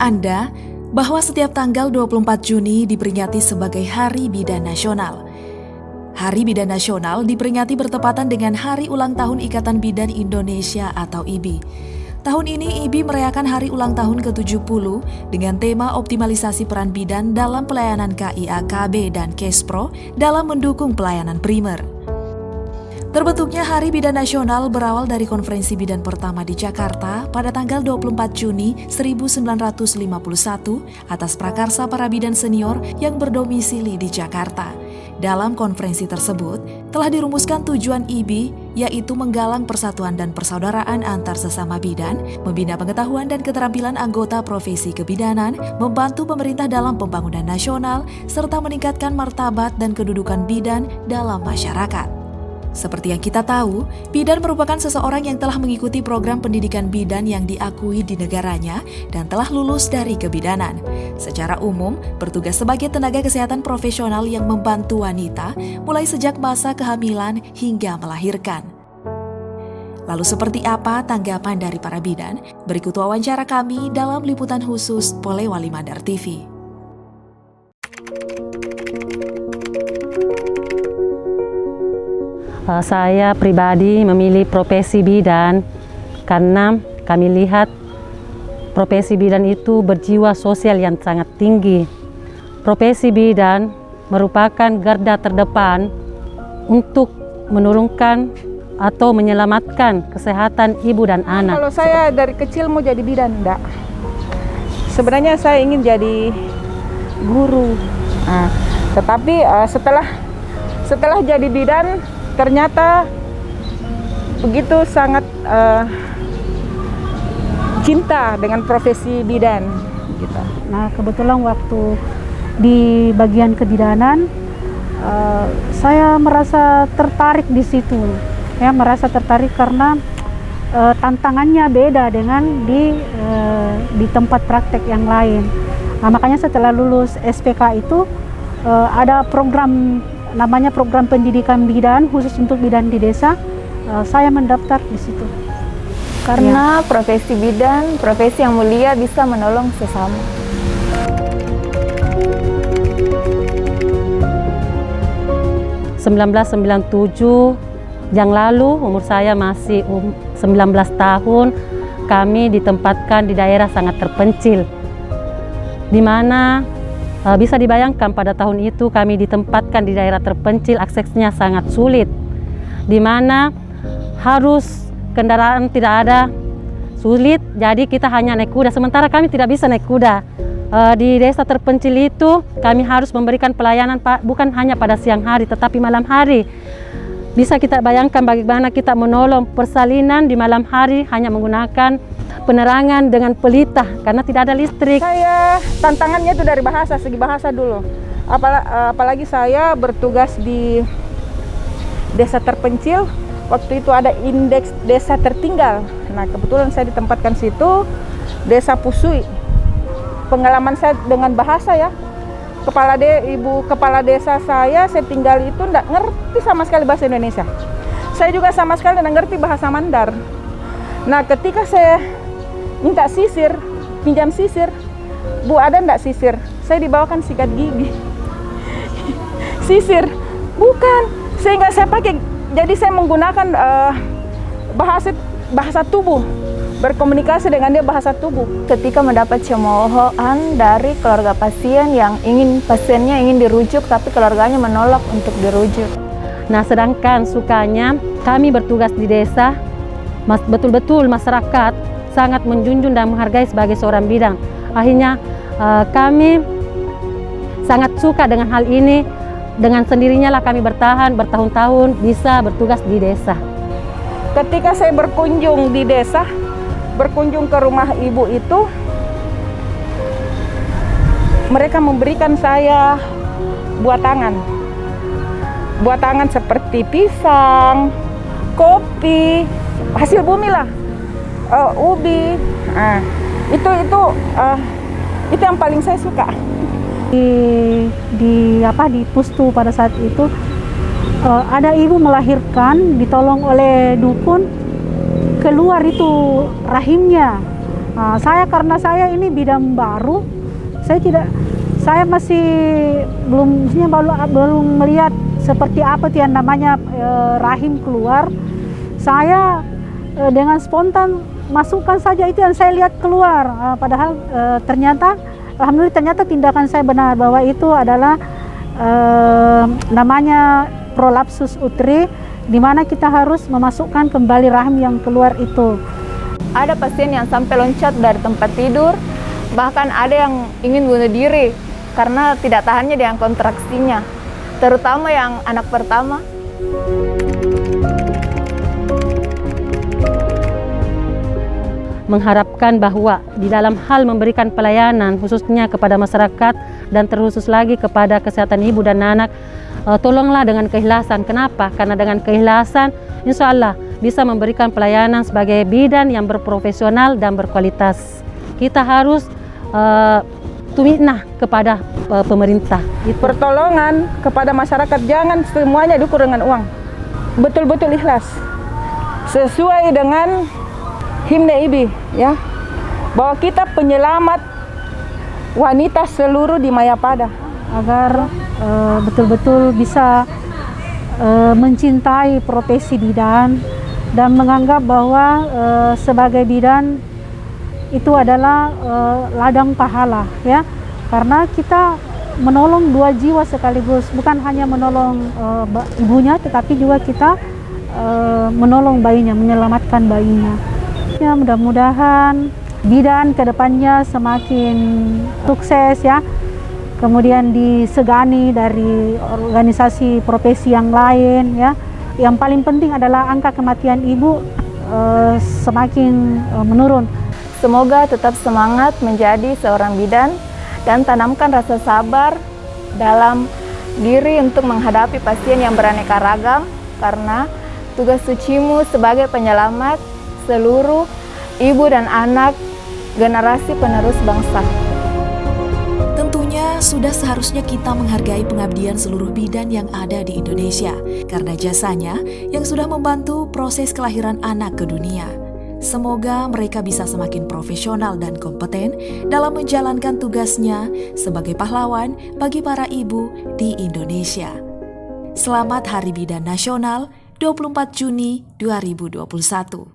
Anda bahwa setiap tanggal 24 Juni diperingati sebagai Hari Bidan Nasional? Hari Bidan Nasional diperingati bertepatan dengan Hari Ulang Tahun Ikatan Bidan Indonesia atau IBI. Tahun ini IBI merayakan hari ulang tahun ke-70 dengan tema optimalisasi peran bidan dalam pelayanan KIA, KB, dan Kespro dalam mendukung pelayanan primer. Terbentuknya Hari Bidan Nasional berawal dari konferensi bidan pertama di Jakarta pada tanggal 24 Juni 1951 atas prakarsa para bidan senior yang berdomisili di Jakarta. Dalam konferensi tersebut, telah dirumuskan tujuan IBI, yaitu menggalang persatuan dan persaudaraan antar sesama bidan, membina pengetahuan dan keterampilan anggota profesi kebidanan, membantu pemerintah dalam pembangunan nasional, serta meningkatkan martabat dan kedudukan bidan dalam masyarakat. Seperti yang kita tahu, bidan merupakan seseorang yang telah mengikuti program pendidikan bidan yang diakui di negaranya dan telah lulus dari kebidanan. Secara umum, bertugas sebagai tenaga kesehatan profesional yang membantu wanita mulai sejak masa kehamilan hingga melahirkan. Lalu seperti apa tanggapan dari para bidan? Berikut wawancara kami dalam liputan khusus Polewali Mandar TV. Saya pribadi memilih profesi bidan karena kami lihat profesi bidan itu berjiwa sosial yang sangat tinggi. Profesi bidan merupakan garda terdepan untuk menurunkan atau menyelamatkan kesehatan ibu dan anak. Kalau saya dari kecil mau jadi bidan, enggak. Sebenarnya saya ingin jadi guru. Tetapi setelah jadi bidan, ternyata begitu sangat cinta dengan profesi bidan. Gitu. Nah, kebetulan waktu di bagian kebidanan, saya merasa tertarik di situ. Ya, merasa tertarik karena tantangannya beda dengan di tempat praktek yang lain. Nah, makanya setelah lulus SPK itu ada program namanya program pendidikan bidan khusus untuk bidan di desa. Saya mendaftar di situ. Karena profesi bidan, profesi yang mulia, bisa menolong sesama. ...1997 yang lalu, umur saya masih 19 tahun, kami ditempatkan di daerah sangat terpencil, di mana bisa dibayangkan pada tahun itu kami ditempatkan di daerah terpencil, aksesnya sangat sulit, di mana harus kendaraan tidak ada, sulit, jadi kita hanya naik kuda, sementara kami tidak bisa naik kuda. Di desa terpencil itu kami harus memberikan pelayanan bukan hanya pada siang hari tetapi malam hari. Bisa kita bayangkan bagaimana kita menolong persalinan di malam hari hanya menggunakan penerangan dengan pelita karena tidak ada listrik. Saya tantangannya itu dari segi bahasa dulu. Apalagi saya bertugas di desa terpencil, waktu itu ada indeks desa tertinggal. Nah, kebetulan saya ditempatkan situ, desa Pusui. Pengalaman saya dengan bahasa ya, ibu kepala desa saya tinggal itu enggak ngerti sama sekali bahasa Indonesia. Saya juga sama sekali enggak ngerti bahasa Mandar. Nah, ketika saya minta sisir, pinjam sisir, Bu ada enggak sisir? Saya dibawakan sikat gigi. Sisir, bukan, sehingga saya pakai, jadi saya menggunakan bahasa tubuh, berkomunikasi dengan dia bahasa tubuh. Ketika mendapat cemoohan dari keluarga pasien yang pasiennya ingin dirujuk tapi keluarganya menolak untuk dirujuk. Nah, sedangkan sukanya kami bertugas di desa, betul-betul masyarakat sangat menjunjung dan menghargai sebagai seorang bidan. Akhirnya kami sangat suka dengan hal ini. Dengan sendirinya lah kami bertahan bertahun-tahun bisa bertugas di desa. Ketika saya berkunjung di desa, berkunjung ke rumah ibu itu, mereka memberikan saya buah tangan seperti pisang, kopi, hasil bumi lah, ubi. Itu yang paling saya suka. Di Pustu pada saat itu ada ibu melahirkan, ditolong oleh dukun, keluar itu rahimnya. Karena saya ini bidang baru, saya masih belum melihat seperti apa yang namanya rahim keluar. Saya dengan spontan masukkan saja itu yang saya lihat keluar. Padahal alhamdulillah tindakan saya benar bahwa itu adalah namanya prolapsus uteri, di mana kita harus memasukkan kembali rahim yang keluar itu. Ada pasien yang sampai loncat dari tempat tidur, bahkan ada yang ingin bunuh diri karena tidak tahannya dengan kontraksinya, terutama yang anak pertama. Mengharapkan bahwa di dalam hal memberikan pelayanan khususnya kepada masyarakat dan terkhusus lagi kepada kesehatan ibu dan anak, tolonglah dengan keikhlasan. Kenapa? Karena dengan keikhlasan insya Allah bisa memberikan pelayanan sebagai bidan yang berprofesional dan berkualitas. Kita harus tuminah kepada pemerintah. Pertolongan kepada masyarakat, jangan semuanya diukur dengan uang. Betul-betul ikhlas. Sesuai dengan himne IBI, ya, bahwa kita penyelamat wanita seluruh di Mayapada, agar betul-betul bisa mencintai profesi bidan dan menganggap bahwa sebagai bidan itu adalah ladang pahala, ya, karena kita menolong dua jiwa sekaligus, bukan hanya menolong ibunya, tetapi juga kita menolong bayinya, menyelamatkan bayinya. Ya, mudah-mudahan bidan kedepannya semakin sukses, ya, kemudian disegani dari organisasi profesi yang lain, ya. Yang paling penting adalah angka kematian ibu semakin menurun. Semoga tetap semangat menjadi seorang bidan dan tanamkan rasa sabar dalam diri untuk menghadapi pasien yang beraneka ragam, karena tugas sucimu sebagai penyelamat seluruh ibu dan anak generasi penerus bangsa. Tentunya sudah seharusnya kita menghargai pengabdian seluruh bidan yang ada di Indonesia karena jasanya yang sudah membantu proses kelahiran anak ke dunia. Semoga mereka bisa semakin profesional dan kompeten dalam menjalankan tugasnya sebagai pahlawan bagi para ibu di Indonesia. Selamat Hari Bidan Nasional 24 Juni 2021.